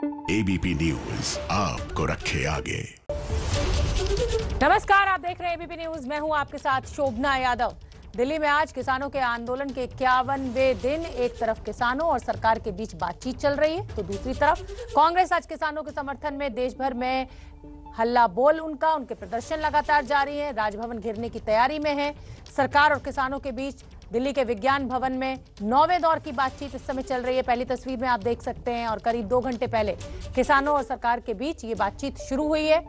ABP news आपको रखे आगे। नमस्कार, आप देख रहे हैं एबीपी न्यूज। मैं हूं आपके साथ शोभना यादव। दिल्ली में आज किसानों के आंदोलन के 51वें दिन एक तरफ किसानों और सरकार के बीच बातचीत चल रही है, तो दूसरी तरफ कांग्रेस आज किसानों के समर्थन में देश भर में हल्ला बोल उनके प्रदर्शन लगातार जारी है। राजभवन घेरने की तैयारी में है। सरकार और किसानों के बीच दिल्ली के विज्ञान भवन में 9वें दौर की बातचीत इस समय चल रही है। पहली तस्वीर में आप देख सकते हैं, और करीब 2 घंटे पहले किसानों और सरकार के बीच ये बातचीत शुरू हुई है।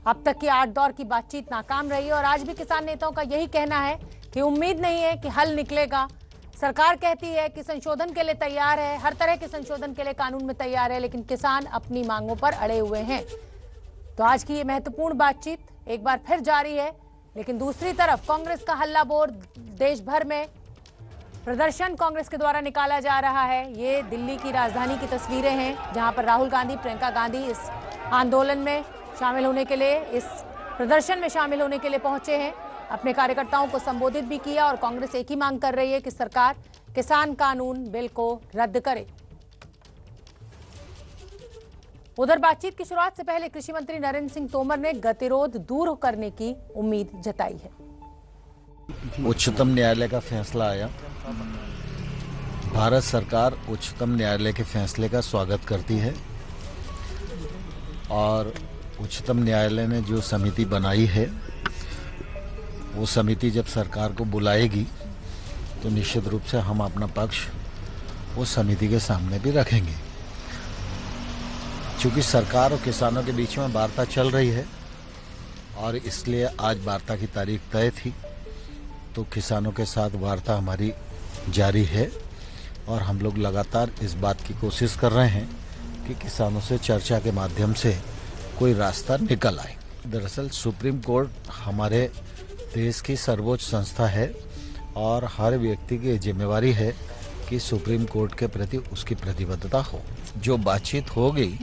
अब तक की 8 दौर की बातचीत नाकाम रही है और आज भी किसान नेताओं का यही कहना है कि उम्मीद नहीं है कि हल निकलेगा। सरकार कहती है कि संशोधन के लिए तैयार है, हर तरह के संशोधन के लिए कानून में तैयार है, लेकिन किसान अपनी मांगों पर अड़े हुए हैं। तो आज की ये महत्वपूर्ण बातचीत एक बार फिर जारी है, लेकिन दूसरी तरफ कांग्रेस का हल्ला बोल देश भर में प्रदर्शन कांग्रेस के द्वारा निकाला जा रहा है। ये दिल्ली की राजधानी की तस्वीरें हैं, जहां पर राहुल गांधी, प्रियंका गांधी इस आंदोलन में शामिल होने के लिए, इस प्रदर्शन में शामिल होने के लिए पहुंचे हैं। अपने कार्यकर्ताओं को संबोधित भी किया और कांग्रेस एक ही मांग कर रही है कि सरकार किसान कानून बिल को रद्द करे। उधर बातचीत की शुरुआत से पहले कृषि मंत्री नरेंद्र सिंह तोमर ने गतिरोध दूर करने की उम्मीद जताई है। उच्चतम न्यायालय का फैसला आया। भारत सरकार उच्चतम न्यायालय के फैसले का स्वागत करती है और उच्चतम न्यायालय ने जो समिति बनाई है, वो समिति जब सरकार को बुलाएगी तो निश्चित रूप से हम अपना पक्ष उस समिति के सामने भी रखेंगे। चूंकि सरकार और किसानों के बीच में वार्ता चल रही है और इसलिए आज वार्ता की तारीख तय थी, तो किसानों के साथ वार्ता हमारी जारी है और हम लोग लगातार इस बात की कोशिश कर रहे हैं कि किसानों से चर्चा के माध्यम से कोई रास्ता निकल आए। दरअसल सुप्रीम कोर्ट हमारे देश की सर्वोच्च संस्था है और हर व्यक्ति की जिम्मेवारी है कि सुप्रीम कोर्ट के प्रति उसकी प्रतिबद्धता हो। जो बातचीत हो गई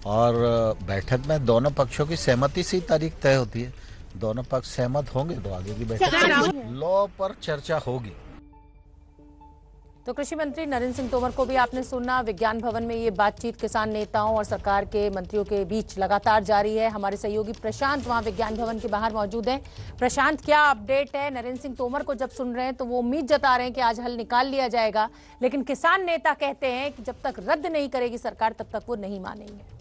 और बैठक में दोनों पक्षों की सहमति से तारीख तय होती है। दोनों पक्ष सहमत होंगे तो आगे की बैठक लॉ पर चर्चा होगी। तो कृषि मंत्री नरेंद्र सिंह तोमर को भी आपने सुना। विज्ञान भवन में ये बातचीत किसान नेताओं और सरकार के मंत्रियों के बीच लगातार जारी है। हमारे सहयोगी प्रशांत वहां विज्ञान भवन के बाहर मौजूद हैं। प्रशांत, क्या अपडेट है? नरेंद्र सिंह तोमर को जब सुन रहे हैं तो वो उम्मीद जता रहे हैं कि आज हल निकाल लिया जाएगा, लेकिन किसान नेता कहते हैं कि जब तक रद्द नहीं करेगी सरकार तब तक वो नहीं मानेंगे।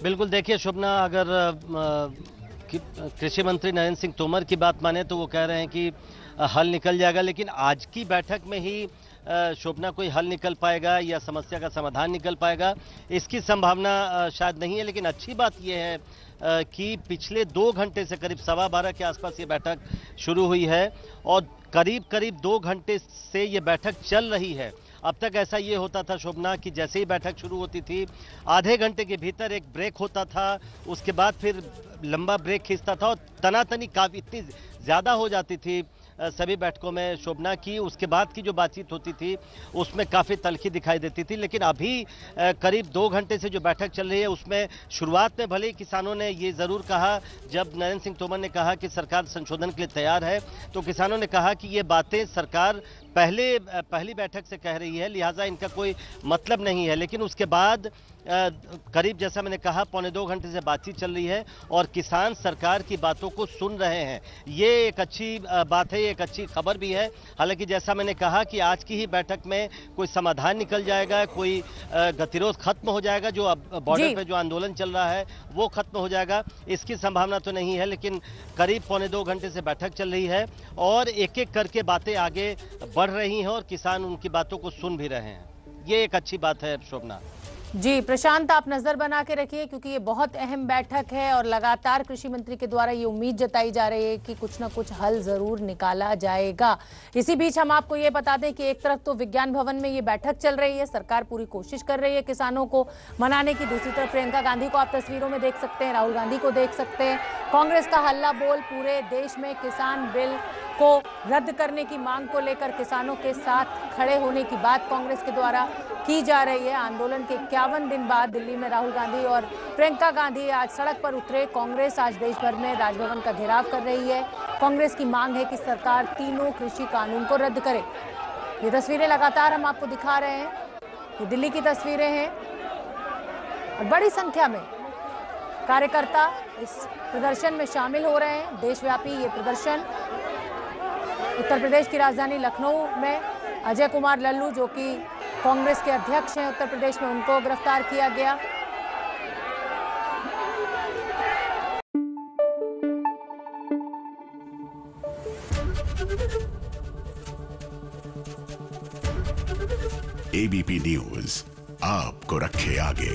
बिल्कुल, देखिए शोभना, अगर कृषि मंत्री नरेंद्र सिंह तोमर की बात माने तो वो कह रहे हैं कि हल निकल जाएगा, लेकिन आज की बैठक में ही शोभना कोई हल निकल पाएगा या समस्या का समाधान निकल पाएगा, इसकी संभावना शायद नहीं है। लेकिन अच्छी बात यह है कि पिछले 2 घंटे से करीब 12:15 के आसपास ये बैठक शुरू हुई है और करीब 2 घंटे से ये बैठक चल रही है। अब तक ऐसा ये होता था शोभना कि जैसे ही बैठक शुरू होती थी आधे घंटे के भीतर एक ब्रेक होता था, उसके बाद फिर लंबा ब्रेक खींचता था और तनातनी काफी इतनी ज्यादा हो जाती थी सभी बैठकों में शोभना की। उसके बाद की जो बातचीत होती थी उसमें काफ़ी तल्खी दिखाई देती थी। लेकिन अभी करीब 2 घंटे से जो बैठक चल रही है उसमें शुरुआत में भले ही किसानों ने ये ज़रूर कहा, जब नरेंद्र सिंह तोमर ने कहा कि सरकार संशोधन के लिए तैयार है, तो किसानों ने कहा कि ये बातें सरकार पहली बैठक से कह रही है, लिहाजा इनका कोई मतलब नहीं है। लेकिन उसके बाद करीब, जैसा मैंने कहा, 1.25 घंटे से बातचीत चल रही है और किसान सरकार की बातों को सुन रहे हैं। ये एक अच्छी बात है, एक अच्छी खबर भी है। हालांकि जैसा मैंने कहा कि आज की ही बैठक में कोई समाधान निकल जाएगा, कोई गतिरोध खत्म हो जाएगा, जो अब बॉर्डर पे जो आंदोलन चल रहा है वो खत्म हो जाएगा, इसकी संभावना तो नहीं है। लेकिन करीब 1.25 घंटे से बैठक चल रही है और एक एक करके बातें आगे बढ़ रही हैं और किसान उनकी बातों को सुन भी रहे हैं। ये एक अच्छी बात है शोभना। जी प्रशांत, आप नजर बना के रखिए, क्योंकि ये बहुत अहम बैठक है और लगातार कृषि मंत्री के द्वारा ये उम्मीद जताई जा रही है कि कुछ ना कुछ हल जरूर निकाला जाएगा। इसी बीच हम आपको ये बता दें कि एक तरफ तो विज्ञान भवन में ये बैठक चल रही है, सरकार पूरी कोशिश कर रही है किसानों को मनाने की। दूसरी तरफ प्रियंका गांधी को आप तस्वीरों में देख सकते हैं, राहुल गांधी को देख सकते हैं। कांग्रेस का हल्ला बोल पूरे देश में किसान बिल को रद्द करने की मांग को लेकर किसानों के साथ खड़े होने की बात कांग्रेस के द्वारा की जा रही है। आंदोलन के 51 दिन बाद दिल्ली में राहुल गांधी और प्रियंका गांधी आज सड़क पर उतरे। कांग्रेस आज देश भर में राजभवन का घेराव कर रही है। कांग्रेस की मांग है कि सरकार तीनों कृषि कानून को रद्द करे। ये तस्वीरें लगातार हम आपको दिखा रहे हैं। ये दिल्ली की तस्वीरें हैं और बड़ी संख्या में कार्यकर्ता इस प्रदर्शन में शामिल हो रहे हैं। देशव्यापी ये प्रदर्शन उत्तर प्रदेश की राजधानी लखनऊ में अजय कुमार लल्लू, जो कि कांग्रेस के अध्यक्ष हैं उत्तर प्रदेश में, उनको गिरफ्तार किया गया। एबीपी न्यूज आपको रखे आगे।